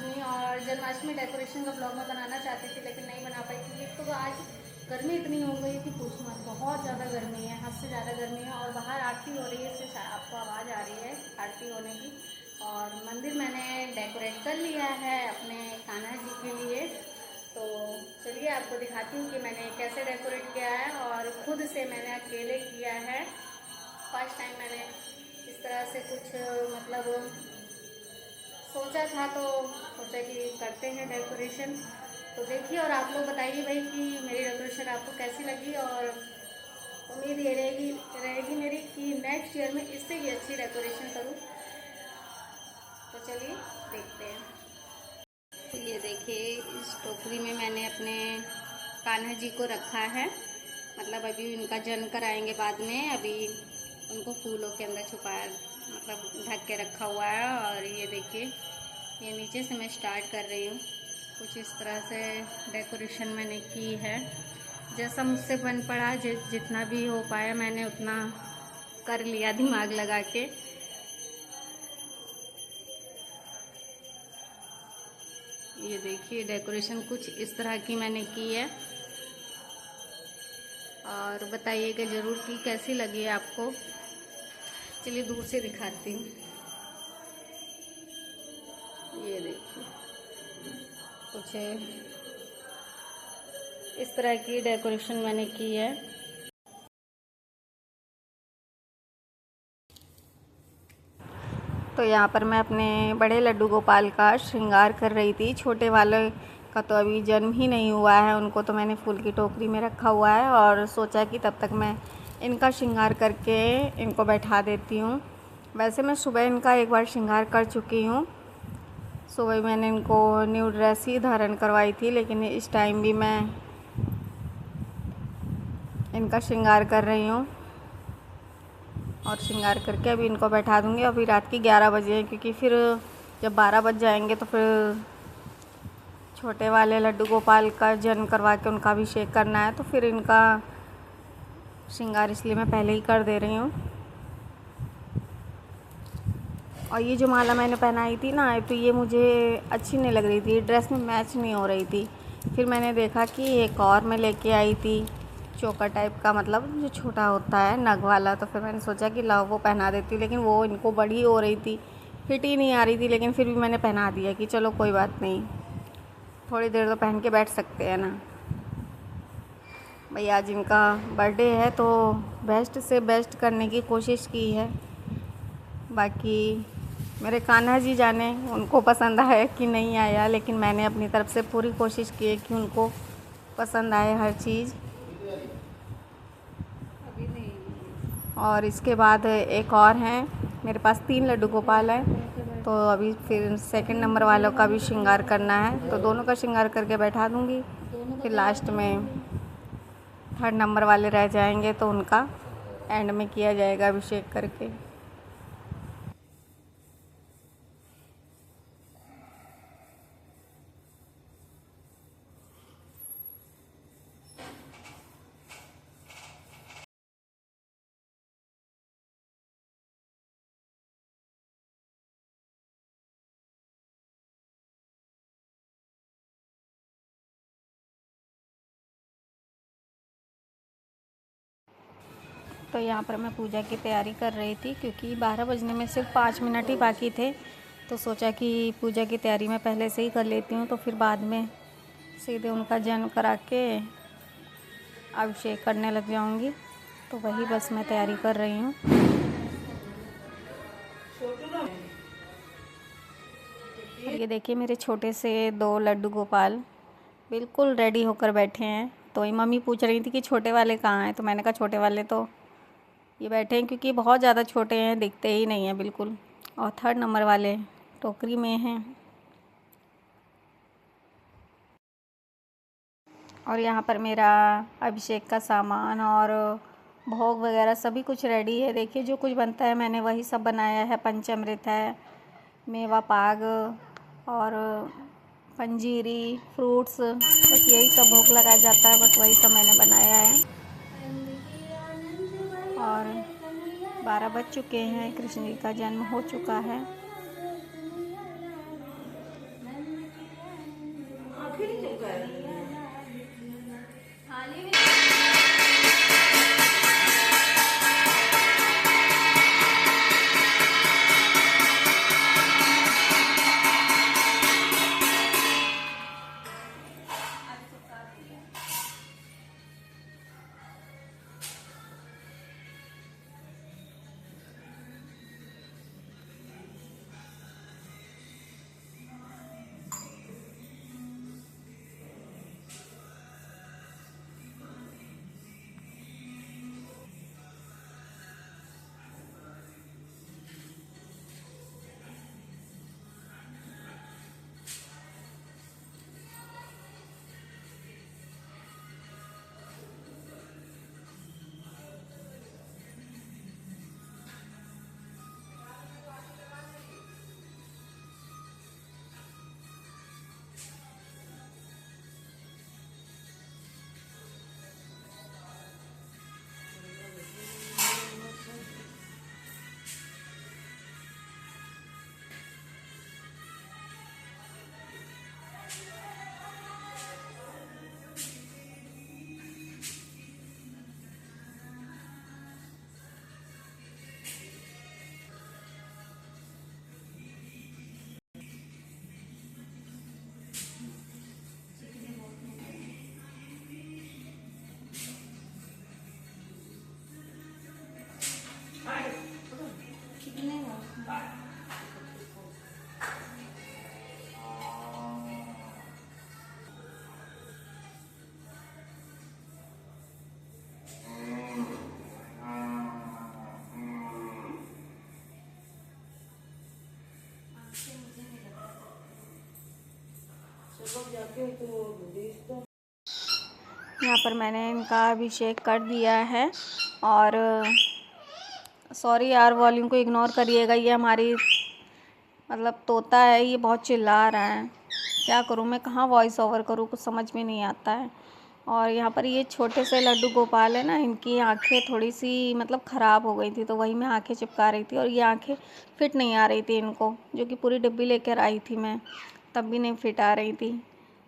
जन्माष्टमी, और जन्माष्टमी डेकोरेशन का ब्लॉग मैं बनाना चाहती थी लेकिन नहीं बना पाई क्योंकि एक तो आज गर्मी इतनी हो गई कि पूछो मत, बहुत ज़्यादा गर्मी है, हद से ज़्यादा गर्मी है। और बाहर आरती हो रही है, इससे आपको आवाज़ आ रही है आरती होने की। और मंदिर मैंने डेकोरेट कर लिया है अपने कान्हा जी के लिए। तो चलिए आपको दिखाती हूँ कि मैंने कैसे डेकोरेट किया है, और खुद से मैंने अकेले किया है। फर्स्ट टाइम मैंने इस तरह से कुछ मतलब सोचा था, तो सोचा कि करते हैं डेकोरेशन। तो देखिए और आप लोग बताइए भाई कि मेरी डेकोरेशन आपको कैसी लगी, और उम्मीद ये रहेगी मेरी कि नेक्स्ट ईयर में इससे भी अच्छी डेकोरेशन करूँ। तो चलिए देखते हैं। तो ये देखिए इस टोकरी में मैंने अपने कान्हा जी को रखा है, मतलब अभी इनका जन्म कराएंगे बाद में, अभी उनको फूलों के अंदर छुपाया मतलब ढक के रखा हुआ है। और ये देखिए ये नीचे से मैं स्टार्ट कर रही हूँ, कुछ इस तरह से डेकोरेशन मैंने की है, जैसा मुझसे बन पड़ा, जितना भी हो पाया मैंने उतना कर लिया दिमाग लगा के। ये देखिए डेकोरेशन कुछ इस तरह की मैंने की है, और बताइएगा ज़रूर कि कैसी लगी है आपको। चलिए दूर से दिखाती हूँ। ये देखिए कुछ इस तरह की डेकोरेशन मैंने की है। तो यहाँ पर मैं अपने बड़े लड्डू गोपाल का श्रृंगार कर रही थी। छोटे वाले का तो अभी जन्म ही नहीं हुआ है, उनको तो मैंने फूल की टोकरी में रखा हुआ है, और सोचा कि तब तक मैं इनका श्रृंगार करके इनको बैठा देती हूँ। वैसे मैं सुबह इनका एक बार श्रृंगार कर चुकी हूँ, सुबह मैंने इनको न्यू ड्रेस ही धारण करवाई थी, लेकिन इस टाइम भी मैं इनका श्रृंगार कर रही हूँ। और श्रृंगार करके अभी इनको बैठा दूँगी। अभी रात के 11 बजे हैं, क्योंकि फिर जब 12 बज जाएंगे तो फिर छोटे वाले लड्डू गोपाल का जन्म करवा के उनका अभिषेक करना है, तो फिर इनका श्रृंगार इसलिए मैं पहले ही कर दे रही हूँ। और ये जो माला मैंने पहनाई थी ना, तो ये मुझे अच्छी नहीं लग रही थी, ड्रेस में मैच नहीं हो रही थी। फिर मैंने देखा कि एक और मैं लेके आई थी चोकर टाइप का, मतलब जो छोटा होता है नग वाला, तो फिर मैंने सोचा कि लाओ वो पहना देती, लेकिन वो इनको बड़ी हो रही थी, फिट ही नहीं आ रही थी। लेकिन फिर भी मैंने पहना दिया कि चलो कोई बात नहीं, थोड़ी देर तो पहन के बैठ सकते हैं ना भाई। आज इनका बर्थडे है तो बेस्ट से बेस्ट करने की कोशिश की है। बाकी मेरे कान्हा जी जाने उनको पसंद आया कि नहीं आया, लेकिन मैंने अपनी तरफ से पूरी कोशिश की है कि उनको पसंद आए हर चीज़। और इसके बाद एक और हैं, मेरे पास 3 लड्डू गोपाल हैं, तो अभी फिर सेकंड नंबर वालों का भी श्रृंगार करना है, तो दोनों का श्रृंगार करके बैठा दूँगी। फिर लास्ट में थर्ड नंबर वाले रह जाएंगे, तो उनका एंड में किया जाएगा अभिषेक करके। तो यहाँ पर मैं पूजा की तैयारी कर रही थी, क्योंकि 12 बजने में सिर्फ 5 मिनट ही बाकी थे, तो सोचा कि पूजा की तैयारी मैं पहले से ही कर लेती हूँ, तो फिर बाद में सीधे उनका जन्म करा के अभिषेक करने लग जाऊँगी। तो वही बस मैं तैयारी कर रही हूँ। ये देखिए मेरे छोटे से 2 लड्डू गोपाल बिल्कुल रेडी होकर बैठे हैं। तो ये मम्मी पूछ रही थी कि छोटे वाले कहाँ हैं, तो मैंने कहा छोटे वाले तो ये बैठे हैं, क्योंकि बहुत ज़्यादा छोटे हैं, दिखते ही नहीं हैं बिल्कुल। और थर्ड नंबर वाले टोकरी में हैं। और यहाँ पर मेरा अभिषेक का सामान और भोग वगैरह सभी कुछ रेडी है। देखिए जो कुछ बनता है मैंने वही सब बनाया है। पंचामृत है, मेवा पाग और पंजीरी, फ्रूट्स, बस यही सब भोग लगाया जाता है, बस वही सब मैंने बनाया है। और 12 बज चुके हैं, कृष्ण जी का जन्म हो चुका है। यहाँ पर मैंने इनका अभिषेक कर दिया है। और सॉरी यार, वॉल्यूम को इग्नोर करिएगा, ये हमारी मतलब तोता है, ये बहुत चिल्ला रहा है। क्या करूँ मैं, कहाँ वॉइस ओवर करूँ, कुछ समझ में नहीं आता है। और यहाँ पर ये छोटे से लड्डू गोपाल है ना, इनकी आंखें थोड़ी सी मतलब ख़राब हो गई थी, तो वही मैं आंखें चिपका रही थी। और ये आंखें फिट नहीं आ रही थी इनको, जो कि पूरी डिब्बी लेकर आई थी मैं, तब भी नहीं फिट आ रही थी।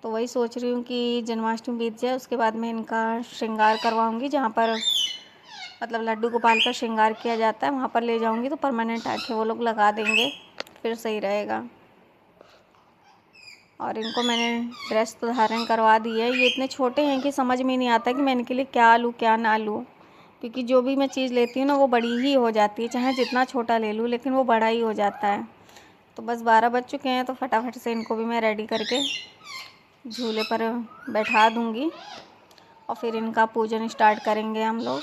तो वही सोच रही हूँ कि जन्माष्टमी बीत जाए, उसके बाद मैं इनका श्रृंगार करवाऊँगी। जहाँ पर मतलब लड्डू गोपाल का श्रृंगार किया जाता है, वहाँ पर ले जाऊँगी तो परमानेंट आंखें वो लोग लगा देंगे, फिर सही रहेगा। और इनको मैंने ड्रेस तो धारण करवा दी है। ये इतने छोटे हैं कि समझ में नहीं आता कि मैं इनके लिए क्या लूँ क्या ना लूँ, क्योंकि जो भी मैं चीज़ लेती हूँ ना वो बड़ी ही हो जाती है, चाहे जितना छोटा ले लूँ लेकिन वो बड़ा ही हो जाता है। तो बस 12 बज चुके हैं, तो फटाफट से इनको भी मैं रेडी करके झूले पर बैठा दूँगी और फिर इनका पूजन स्टार्ट करेंगे हम लोग।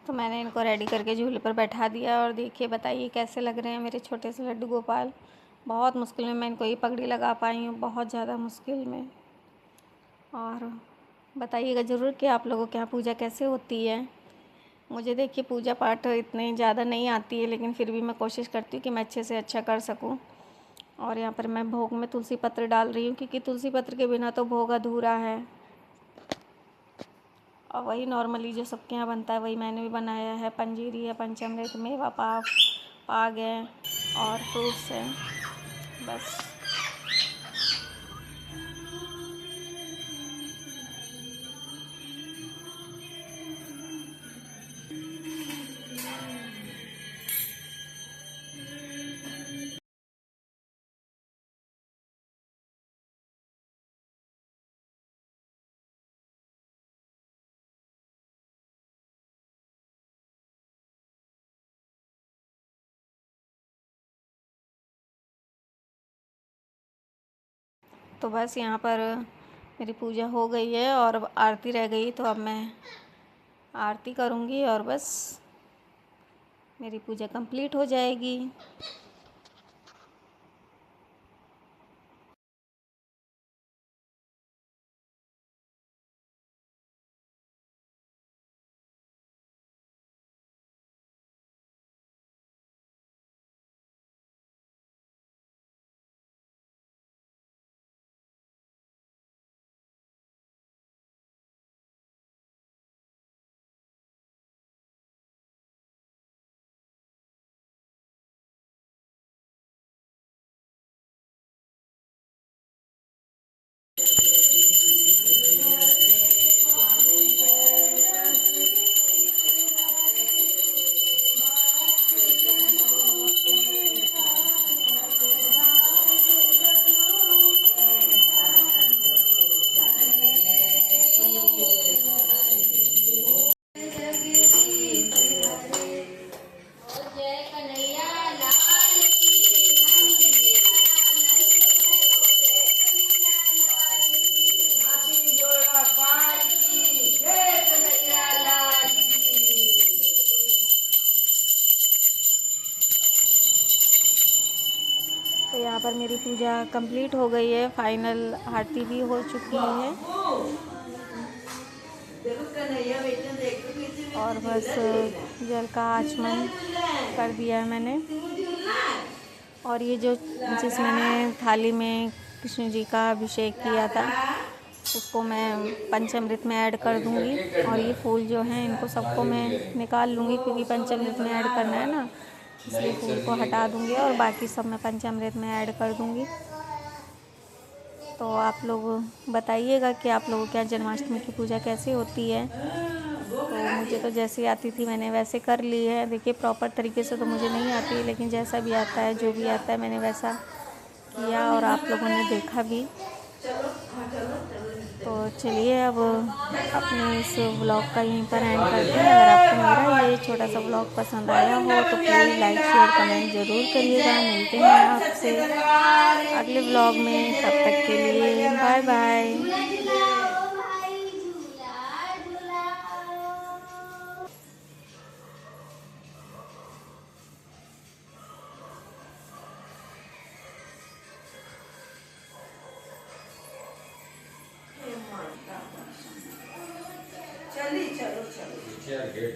तो मैंने इनको रेडी करके झूले पर बैठा दिया। और देखिए, बताइए कैसे लग रहे हैं मेरे छोटे से लड्डू गोपाल। बहुत मुश्किल में मैं इनको ये पगड़ी लगा पाई हूँ, बहुत ज़्यादा मुश्किल में। और बताइएगा ज़रूर कि आप लोगों के यहाँ पूजा कैसे होती है। मुझे देखिए पूजा पाठ इतनी ज़्यादा नहीं आती है, लेकिन फिर भी मैं कोशिश करती हूँ कि मैं अच्छे से अच्छा कर सकूँ। और यहाँ पर मैं भोग में तुलसी पत्र डाल रही हूँ, क्योंकि तुलसी पत्र के बिना तो भोग अधूरा है। और वही नॉर्मली जो सबके यहाँ बनता है वही मैंने भी बनाया है। पंजीरी है, पंचामृत, मेवा पाक, पाग है और फ्रूट्स हैं, बस। तो बस यहाँ पर मेरी पूजा हो गई है और अब आरती रह गई, तो अब मैं आरती करूँगी और बस मेरी पूजा कंप्लीट हो जाएगी। तो यहाँ पर मेरी पूजा कंप्लीट हो गई है, फाइनल आरती भी हो चुकी है और बस जल का आचमन कर दिया है मैंने। और ये जो जिस मैंने थाली में कृष्ण जी का अभिषेक किया था उसको मैं पंचामृत में ऐड कर दूंगी। और ये फूल जो हैं इनको सबको मैं निकाल लूँगी, क्योंकि पंचामृत में ऐड करना है ना, इसलिए फूल को हटा दूंगी और बाकी सब मैं पंचामृत में ऐड कर दूंगी। तो आप लोग बताइएगा कि आप लोगों के यहाँ जन्माष्टमी की पूजा कैसे होती है। तो मुझे तो जैसी आती थी मैंने वैसे कर ली है। देखिए प्रॉपर तरीके से तो मुझे नहीं आती, लेकिन जैसा भी आता है, जो भी आता है, मैंने वैसा किया और आप लोगों ने देखा भी। तो चलिए अब अपने इस व्लॉग का यहीं पर एंड करते हैं। अगर आपको मेरा ये छोटा सा व्लॉग पसंद आया हो तो प्लीज़ लाइक शेयर कमेंट ज़रूर करिएगा। मिलते हैं आपसे अगले व्लॉग में, तब तक के लिए बाय बाय। चलिए चलो चलो गेट